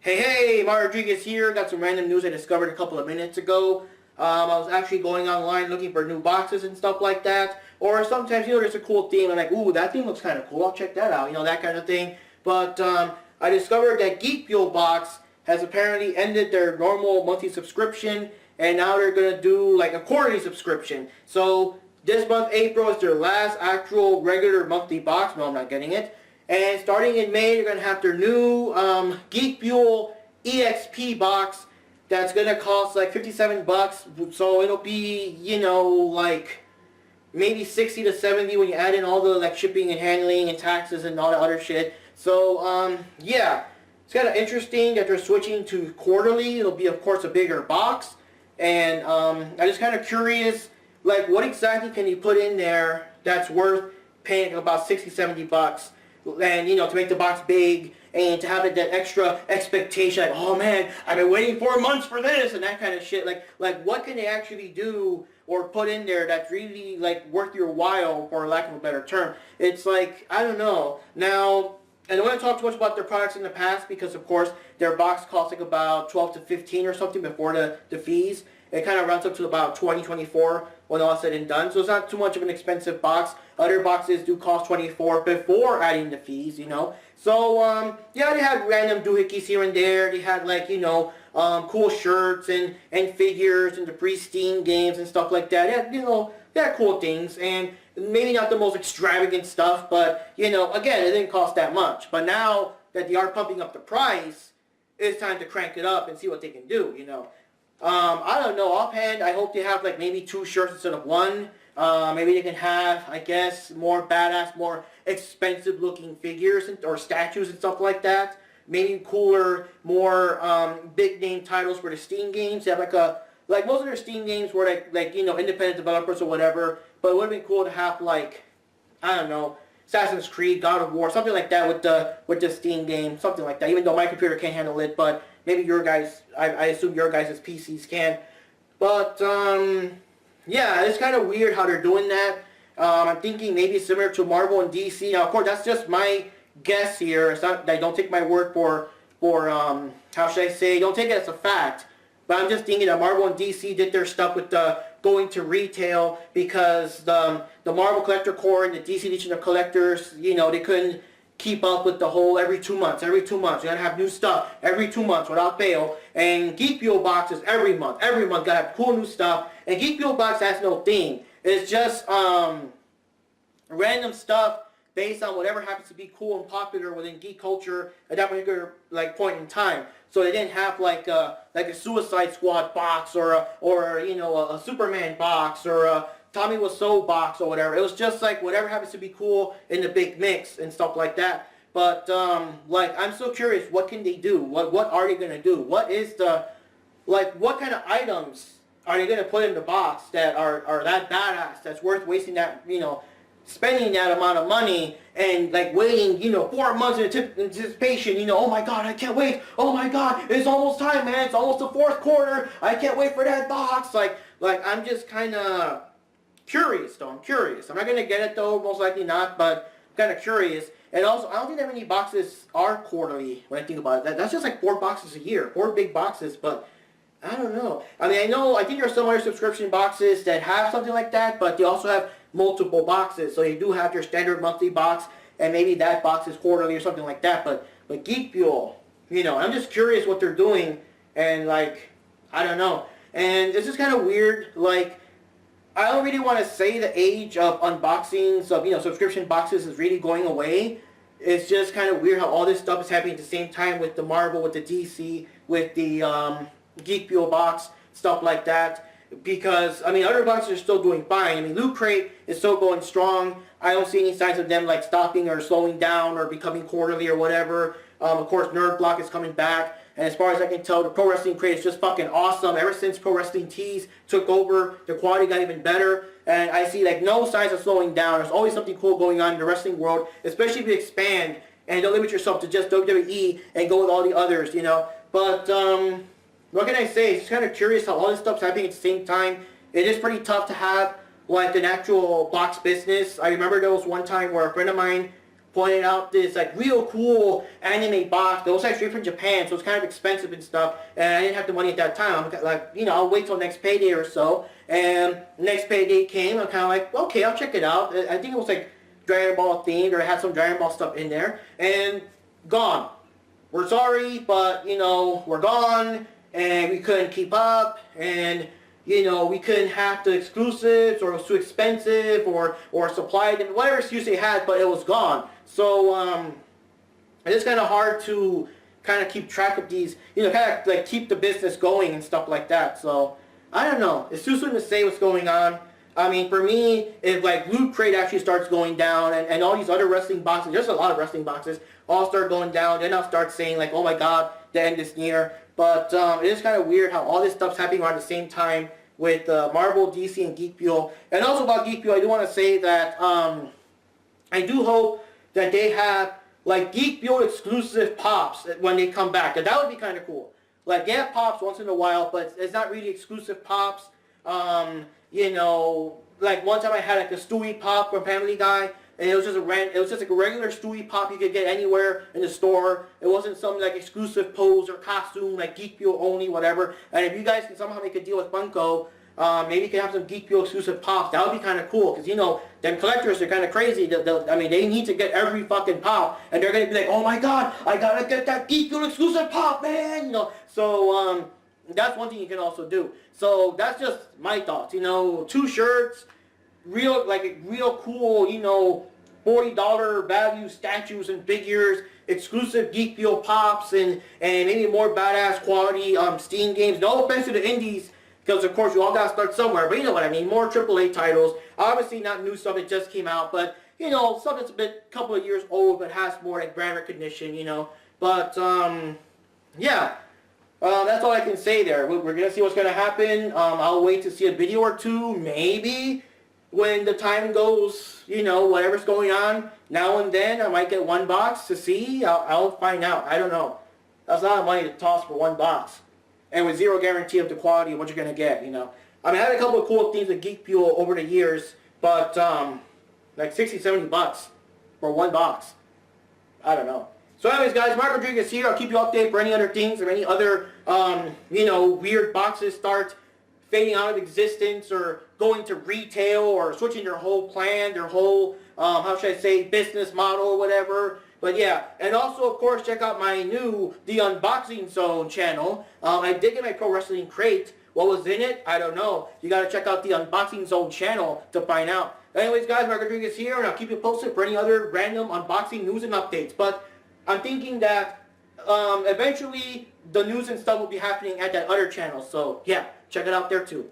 Hey, Mario Rodriguez here. Got some random news I discovered a couple of minutes ago. I was actually going online looking for new boxes and stuff like that. Or sometimes, there's a cool theme. I'm like, ooh, that theme looks kind of cool. I'll check that out. That kind of thing. But I discovered that Geek Fuel Box has apparently ended their normal monthly subscription. And now they're going to do like a quarterly subscription. So this month, April, is their last actual regular monthly box. No, I'm not getting it. And starting in May, you're going to have their new Geek Fuel EXP box that's going to cost like 57 bucks. So it'll be, like maybe 60 to 70 when you add in all the like shipping and handling and taxes and all the other shit. So, yeah. It's kind of interesting that they're switching to quarterly. It'll be, of course, a bigger box. And I'm just kind of curious, like, what exactly can you put in there that's worth paying about 60, 70 bucks? And, to make the box big and to have that extra expectation, like, oh man, I've been waiting 4 months for this and that kind of shit. Like what can they actually do or put in there that's really, like, worth your while, for lack of a better term? It's like, I don't know. Now, I don't want to talk too much about their products in the past because, of course, their box costs like about 12 to 15 or something before the fees. It kind of runs up to about 20, 24 when all said and done. So it's not too much of an expensive box. Other boxes do cost 24 before adding the fees, So, yeah, they had random doohickeys here and there. They had, like, cool shirts and figures and the pre-Steam games and stuff like that. They had cool things. And maybe not the most extravagant stuff, but, again, it didn't cost that much. But now that they are pumping up the price, it's time to crank it up and see what they can do, I don't know. Offhand, I hope they have like maybe 2 shirts instead of 1. Maybe they can have, I guess, more badass, more expensive looking figures or statues and stuff like that. Maybe cooler, more big name titles for the Steam games. They have like most of their Steam games were like independent developers or whatever. But it would have been cool to have like, I don't know, Assassin's Creed, God of War, something like that with the Steam game, something like that. Even though my computer can't handle it, but maybe your guys, I assume your guys' PCs can. But yeah, it's kind of weird how they're doing that. I'm thinking maybe similar to Marvel and DC. Now, of course, that's just my guess here. It's not. Don't take my word for how should I say? Don't take it as a fact. But I'm just thinking that Marvel and DC did their stuff with the going to retail because the Marvel Collector Corps and the DC Edition of Collectors, they couldn't keep up with the whole every 2 months. You gotta have new stuff every 2 months without fail. And Geek Fuel Box is every month. Every month gotta have cool new stuff. And Geek Fuel Box has no theme. It's just random stuff based on whatever happens to be cool and popular within geek culture at that particular point in time. So they didn't have like a Suicide Squad box or a Superman box or a Tommy Wiseau box or whatever. It was just like whatever happens to be cool in the big mix and stuff like that. But I'm so curious, what can they do? What are they gonna do? What is what kind of items are they gonna put in the box that are that badass, that's worth wasting that, spending that amount of money and like waiting, 4 months in anticipation, oh my god, I can't wait, oh my god, it's almost time, man, it's almost the 4th quarter, I can't wait for that box. Like I'm just kind of curious, though. I'm curious. I'm not going to get it, though, most likely not, but I'm kind of curious. And also, I don't think that many boxes are quarterly when I think about it. That's just like 4 boxes a year, 4 big boxes, but I don't know. I mean, I think there are some other subscription boxes that have something like that, but they also have multiple boxes. So you do have your standard monthly box, and maybe that box is quarterly or something like that. But Geek Fuel, I'm just curious what they're doing, and like, I don't know. And it's just kind of weird, like, I don't really want to say the age of unboxings of, subscription boxes is really going away. It's just kind of weird how all this stuff is happening at the same time with the Marvel, with the DC, with the Geek Fuel Box, stuff like that. Because, other boxes are still doing fine. Loot Crate is still going strong. I don't see any signs of them, like, stopping or slowing down or becoming quarterly or whatever. Of course, Nerd Block is coming back. And as far as I can tell, the Pro Wrestling Crate is just fucking awesome. Ever since Pro Wrestling Tees took over, the quality got even better. And I see, like, no signs of slowing down. There's always something cool going on in the wrestling world, especially if you expand and don't limit yourself to just WWE and go with all the others, But, what can I say? It's kind of curious how all this stuff's happening at the same time. It is pretty tough to have, like, an actual box business. I remember there was one time where a friend of mine pointed out this like real cool anime box that was like straight from Japan, so it's kind of expensive and stuff, and I didn't have the money at that time. I'm like, you know, I'll wait till next payday or so, and next payday came, I'm kind of like, okay, I'll check it out. I think it was like Dragon Ball themed, or it had some Dragon Ball stuff in there, and gone. We're sorry, but, you know, we're gone, and we couldn't keep up, and, you know, we couldn't have the exclusives, or it was too expensive, or supplied, whatever excuse they had, but it was gone. So, it's kind of hard to kind of keep track of these, you know, kind of like keep the business going and stuff like that. So, I don't know. It's too soon to say what's going on. I mean, for me, if like Loot Crate actually starts going down, and all these other wrestling boxes, there's a lot of wrestling boxes, all start going down, then I'll start saying like, oh my god, the end is near. But it is kind of weird how all this stuff's happening around the same time with Marvel, DC, and Geek Fuel. And also about Geek Fuel, I do want to say that I do hope that they have like Geek Fuel exclusive pops when they come back. That would be kind of cool. Like, they have pops once in a while, but it's not really exclusive pops. You know, like one time I had like a Stewie pop from Family Guy, and it was just like a regular Stewie pop you could get anywhere in the store. It wasn't some like exclusive pose or costume, like Geek Fuel only, whatever. And if you guys can somehow make a deal with Funko, maybe you can have some Geek Fuel exclusive pops. That would be kind of cool, because, you know, them collectors are kind of crazy. I mean, they need to get every fucking pop, and they're going to be like, oh my god, I gotta get that Geek Fuel exclusive pop, man! You know, so, that's one thing you can also do. So, that's just my thoughts, you know, 2 shirts, real cool, you know, $40 value statues and figures, exclusive Geek Fuel pops, and maybe more badass quality Steam games. No offense to the indies, because of course you all gotta start somewhere, but you know what I mean, more AAA titles. Obviously not new stuff that just came out, but, you know, stuff that's a couple of years old, but has more like brand recognition, you know. But, yeah. That's all I can say there. We're gonna see what's gonna happen. I'll wait to see a video or two, maybe, when the time goes, you know, whatever's going on. Now and then, I might get 1 box to see. I'll find out. I don't know. That's a lot of money to toss for 1 box. And with 0 guarantee of the quality of what you're gonna get, you know. I mean, I had a couple of cool things with Geek Fuel over the years, but, like 60, 70 bucks for 1 box. I don't know. So anyways, guys, Mark Rodriguez here. I'll keep you updated for any other things or any other, you know, weird boxes start fading out of existence or going to retail or switching their whole plan, their whole, how should I say, business model or whatever. But yeah, and also, of course, check out my new The Unboxing Zone channel. I did get my Pro Wrestling Crate. What was in it? I don't know. You got to check out the Unboxing Zone channel to find out. Anyways, guys, Mark Rodriguez here, and I'll keep you posted for any other random unboxing news and updates. But I'm thinking that eventually the news and stuff will be happening at that other channel. So, yeah, check it out there too.